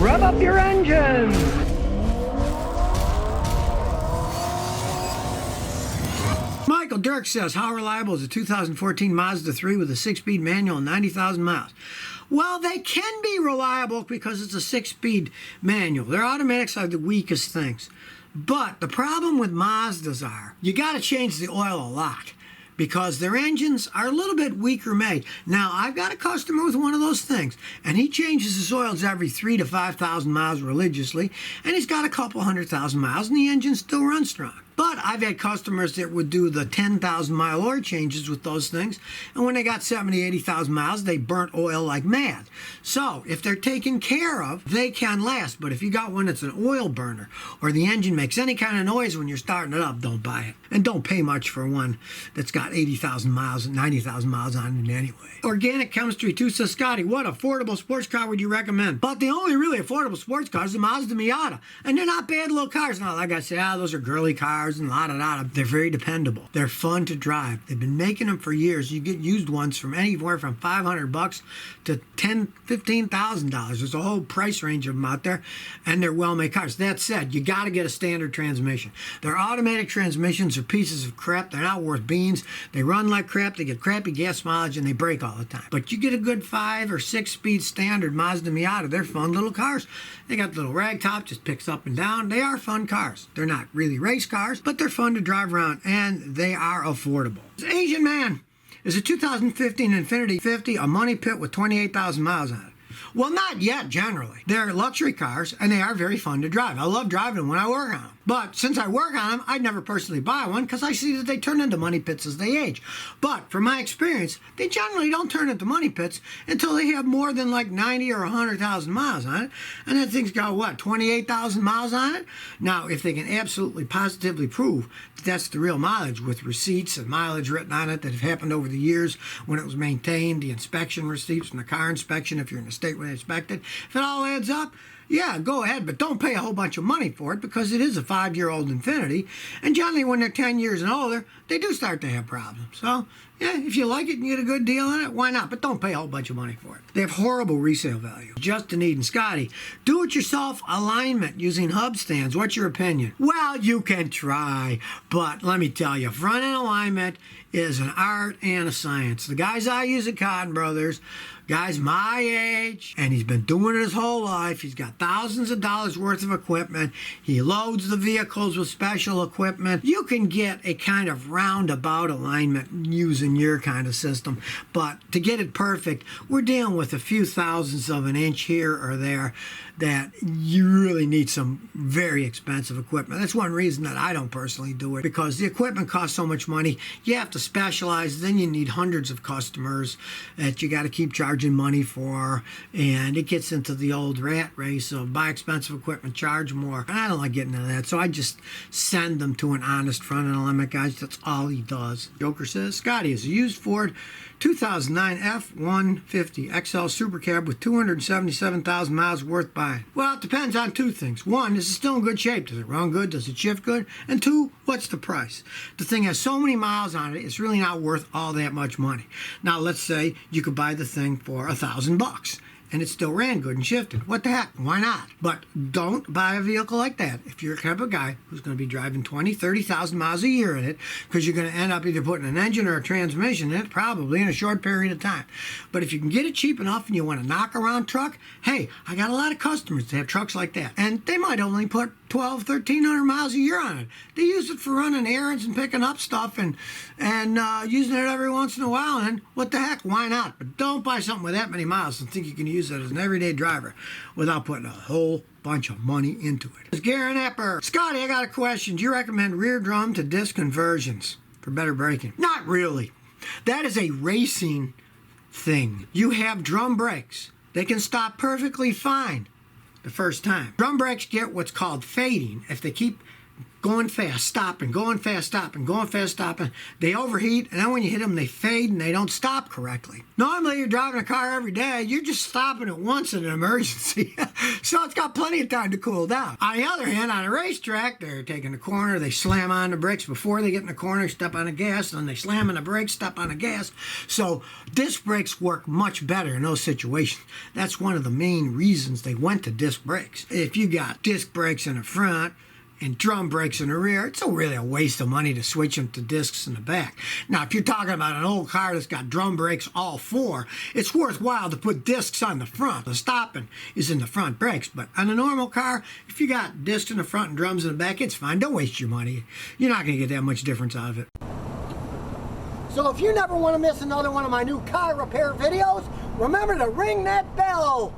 Rev up your engines! Michael Dirk says, how reliable is a 2014 Mazda 3 with a 6-speed manual and 90,000 miles? Well, they can be reliable because it's a 6-speed manual. Their automatics are the weakest things. But the problem with Mazdas are, you got to change the oil a lot because their engines are a little bit weaker made. Now, I've got a customer with one of those things, and he changes his oils every 3,000 to 5,000 miles religiously, and he's got a couple 100,000 miles, and the engine still runs strong. But I've had customers that would do the 10,000 mile oil changes with those things, and when they got 70, 80,000 miles, they burnt oil like mad. So if they're taken care of, they can last. But if you got one that's an oil burner, or the engine makes any kind of noise when you're starting it up, don't buy it. And don't pay much for one that's got 80,000 miles and 90,000 miles on it anyway. Organic Chemistry 2 says, Scotty, what affordable sports car would you recommend? But the only really affordable sports car is the Mazda Miata. And they're not bad little cars. Now, like I said, those are girly cars and la-da-da-da. They're very dependable. They're fun to drive. They've been making them for years. You get used ones from anywhere from $500 to $15,000. There's a whole price range of them out there, and they're well-made cars. That said, you got to get a standard transmission. Their automatic transmissions are pieces of crap. They're not worth beans. They run like crap. They get crappy gas mileage, and they break all the time. But you get a good 5 or 6 speed standard Mazda Miata. They're fun little cars. They got the little rag top, just picks up and down. They are fun cars. They're not really race cars, but they're fun to drive around, and they are affordable. Asian Man is a 2015 Infiniti 50, a money pit with 28,000 miles on it. Well, not yet, generally. They're luxury cars, and they are very fun to drive. I love driving them when I work on them. But since I work on them, I'd never personally buy one because I see that they turn into money pits as they age. But from my experience, they generally don't turn into money pits until they have more than like 90 or 100,000 miles on it. And that thing's got, what, 28,000 miles on it? Now, if they can absolutely positively prove that that's the real mileage with receipts and mileage written on it that have happened over the years when it was maintained, the inspection receipts from the car inspection, if you're in a state where they inspect it, if it all adds up, yeah, go ahead, but don't pay a whole bunch of money for it because it is a 5-year-old Infiniti. And generally, when they're 10 years and older, they do start to have problems. So, yeah, if you like it and you get a good deal on it, why not? But don't pay a whole bunch of money for it. They have horrible resale value. Justin Eden, Scotty, do-it-yourself alignment using hub stands. What's your opinion? Well, you can try, but let me tell you, front-end alignment is an art and a science. The guys I use at Cotton Brothers, guys my age, and he's been doing it his whole life. He's got thousands of dollars worth of equipment. He loads the vehicles with special equipment. You can get a kind of roundabout alignment using your kind of system, but to get it perfect, we're dealing with a few thousandths of an inch here or there that you really need some very expensive equipment. That's one reason that I don't personally do it, because the equipment costs so much money. You have to specialize, then you need hundreds of customers that you got to keep charging money for, and it gets into the old rat race of buy expensive equipment, charge more. And I don't like getting into that, so I just send them to an honest front-end alignment guy. That's all he does. Joker says, Scotty is a used Ford 2009 F-150 XL Super Cab with 277,000 miles worth buying. Well, it depends on two things. One, is it still in good shape? Does it run good? Does it shift good? And two, what's the price? The thing has so many miles on it, it's really not worth all that much money. Now, let's say you could buy the thing for $1,000 and it still ran good and shifted. What the heck? Why not? But don't buy a vehicle like that if you're the type of guy who's going to be driving 20, 30,000 miles a year in it, because you're going to end up either putting an engine or a transmission in it, probably in a short period of time. But if you can get it cheap enough and you want a knock-around truck, hey, I got a lot of customers that have trucks like that. And they might only put 1,200, 1,300 miles a year on it. They use it for running errands and picking up stuff and using it every once in a while. And what the heck? Why not? But don't buy something with that many miles and think you can use it as an everyday driver without putting a whole bunch of money into it. It's Garen Epper. Scotty, I got a question. Do you recommend rear drum to disc conversions for better braking? Not really. That is a racing thing. You have drum brakes. They can stop perfectly fine the first time. Drum brakes get what's called fading. If they keep going fast, stopping, going fast, stopping, going fast, stopping, they overheat, and then when you hit them, they fade and they don't stop correctly. Normally, you're driving a car every day, you're just stopping it once in an emergency. So it's got plenty of time to cool down. On the other hand, on a racetrack, they're taking the corner, they slam on the brakes before they get in the corner, step on the gas, then they slam on the brakes, step on the gas. So disc brakes work much better in those situations. That's one of the main reasons they went to disc brakes. If you got disc brakes in the front and drum brakes in the rear, it's really a waste of money to switch them to discs in the back. Now, if you're talking about an old car that's got drum brakes all four, it's worthwhile to put discs on the front. The stopping is in the front brakes, but on a normal car, if you got discs in the front and drums in the back, it's fine. Don't waste your money. You're not going to get that much difference out of it. So if you never want to miss another one of my new car repair videos, remember to ring that bell.